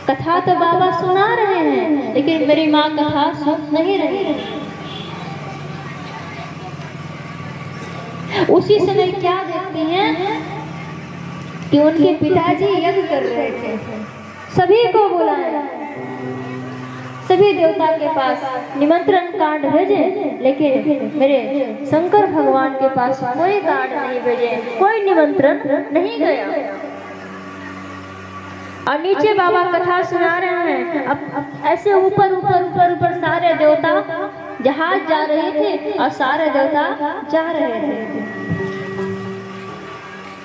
कथा तो बाबा सुना रहे हैं, लेकिन मेरी माँ कथा सुन नहीं रही है। उसी समय क्या देखती हैं कि उनके पिताजी यज्ञ कर रहे थे। सभी को बुलाया, सभी देवता के पास निमंत्रण कार्ड भेजे, लेकिन मेरे शंकर भगवान के पास कोई कार्ड नहीं भेजे, कोई निमंत्रण नहीं गया। और नीचे बाबा कथा सुना रहे हैं। अब ऐसे ऊपर ऊपर ऊपर ऊपर सारे देवता जहाज जा रहे थे और सारे देवता जा रहे थे।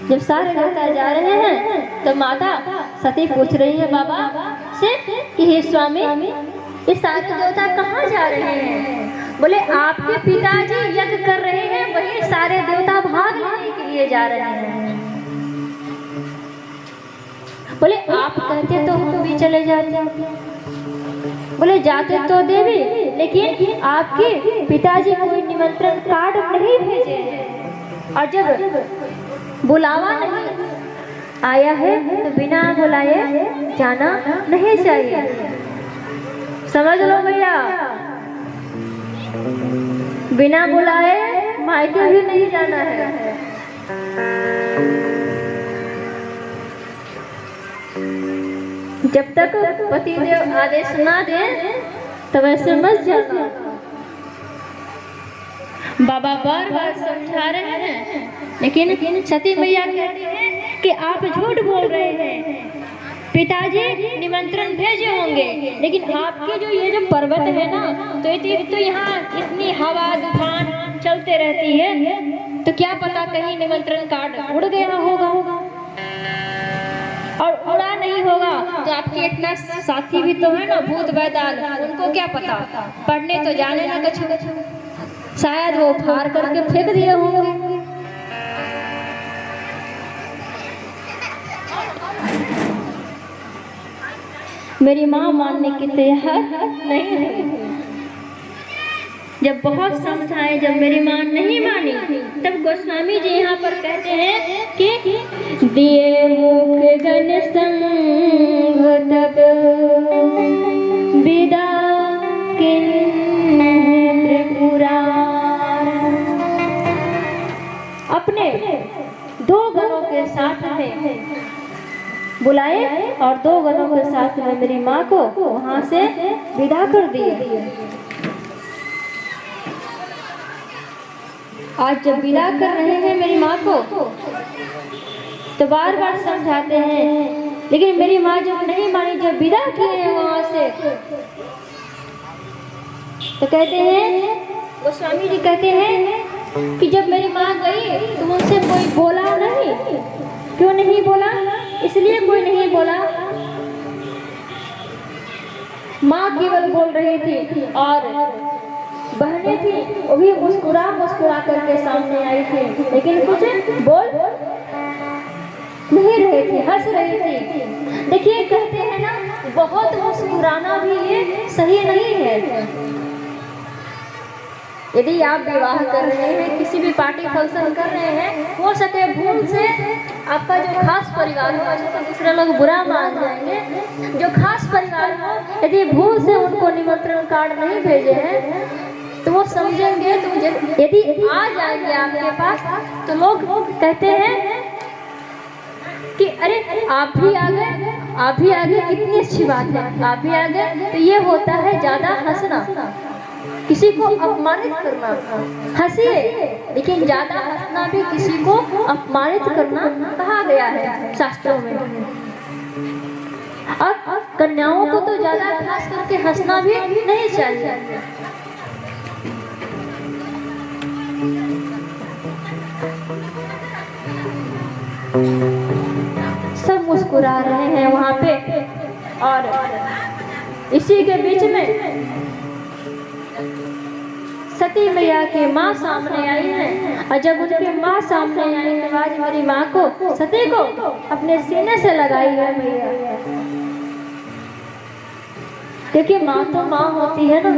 जब सारे देवता जा रहे हैं तो माता सती पूछ रही है बाबा से कि हे स्वामी, ये सारे देवता कहाँ जा रहे हैं? बोले आपके पिताजी यज्ञ कर रहे हैं, वही सारे देवता भाग लेने के लिए जा रहे हैं। बोले आप कहते तो हम भी चले जाते। बोले जाते तो देवी, लेकिन आपके पिताजी कोई निमंत्रण कार्ड नहीं भेजे हैं, और जब बुलावा नहीं आया है तो बिना बुलाए जाना नहीं चाहिए। समझ लो भैया, बिना बुलाए मायके भी नहीं जाना है। जब तक पतिदेव आदेश ना दे तब ऐसे मत जाना। बाबा बार बार समझा रहे हैं, लेकिन सती मैया कहती हैं कि आप झूठ बोल रहे हैं। पिताजी निमंत्रण भेजे होंगे, लेकिन आपके जो ये जो पर्वत है ना, तो यहाँ इतनी हवा तूफान चलते रहती है, तो क्या पता कहीं निमंत्रण कार्ड उड़ गया होगा, और उड़ा नहीं होगा तो आपके इतना साथी भी तो है ना भूत बैताल, उनको क्या पता, पढ़ने तो जाने ना कुछ, शायद वो फाड़ करके फेंक दिए होंगे। मेरी माँ मानने की तैयार नहीं है। जब बहुत समझाए, जब मेरी माँ नहीं मानी, तब गोस्वामी जी यहाँ पर कहते हैं कि दिए मुख गण संग तब विदा त्रिपुरा। अपने दो गणों के साथ में बुलाए और दो गणों के साथ में मेरी माँ को वहां से विदा कर दिए। आज जब विदा कर रहे हैं मेरी माँ को तो बार बार समझाते हैं, लेकिन मेरी माँ जब नहीं मानी, जब विदा किए हैं वहां से, तो कहते हैं गोस्वामी जी कहते हैं कि जब मेरी माँ गई तो मुझसे कोई बोला नहीं। क्यों नहीं बोला? इसलिए कोई नहीं बोला, माँ केवल बोल रही थी और बहनें थी वो भी मुस्कुरा मुस्कुरा करके सामने आई थी, लेकिन कुछ बोल नहीं रहे थे, हंस रही थी। देखिए कहते हैं ना, बहुत मुस्कुराना भी ये सही नहीं है। यदि आप विवाह कर रहे हैं, किसी भी पार्टी फंक्शन कर रहे हैं, हो सके भूल से आपका जो खास परिवार हो, तो दूसरे लोग बुरा मान जाएंगे, जो खास परिवार हो यदि भूल से उनको निमंत्रण कार्ड नहीं भेजे हैं तो वो समझेंगे, तो यदि आ जाएंगे आपके पास तो लोग कहते हैं कि अरे आप भी आ गए, आप भी आ गए, कितनी अच्छी बात है, आप भी आ गए। तो ये होता है ज्यादा हंसना, किसी को अपमानित करना। हंसिए, लेकिन ज्यादा हंसना भी किसी को अपमानित करना कहा गया है शास्त्रों में। और कन्याओं को तो ज्यादा खास करके हंसना भी नहीं चाहिए। सब मुस्कुरा रहे हैं वहां पे, और इसी के बीच में सती मैया की माँ सामने आई है। और जब उनकी माँ सामने आई तो आज मेरी माँ को, सती को अपने सीने से लगाई है मैया, क्योंकि माँ तो माँ होती है ना।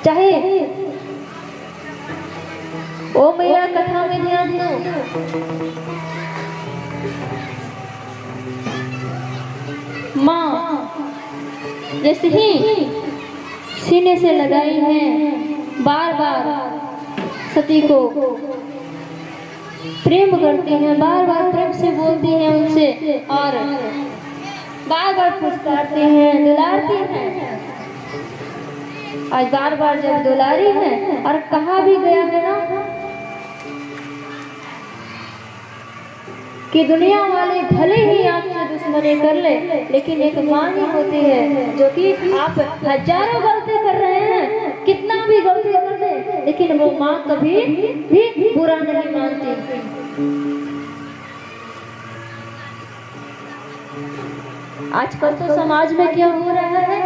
चाहे ओ मैया कथा में ध्यान दो, माँ जैसे ही सीने से लगाई हैं, बार बार सती को प्रेम करती हैं, बार बार प्रेम से बोलती हैं उनसे और बार बार पुचकारती हैं, दुलारती हैं। आज बार बार जब दुलारी है और कहा भी गया है ना कि दुनिया वाले भले ही आपसे दुश्मनी कर ले, लेकिन एक माँ ही होती है जो कि आप हजारों गलती कर रहे हैं, कितना भी गलती कर दे, लेकिन वो माँ कभी भी बुरा नहीं मानती। आजकल तो समाज में क्या हो रहा है,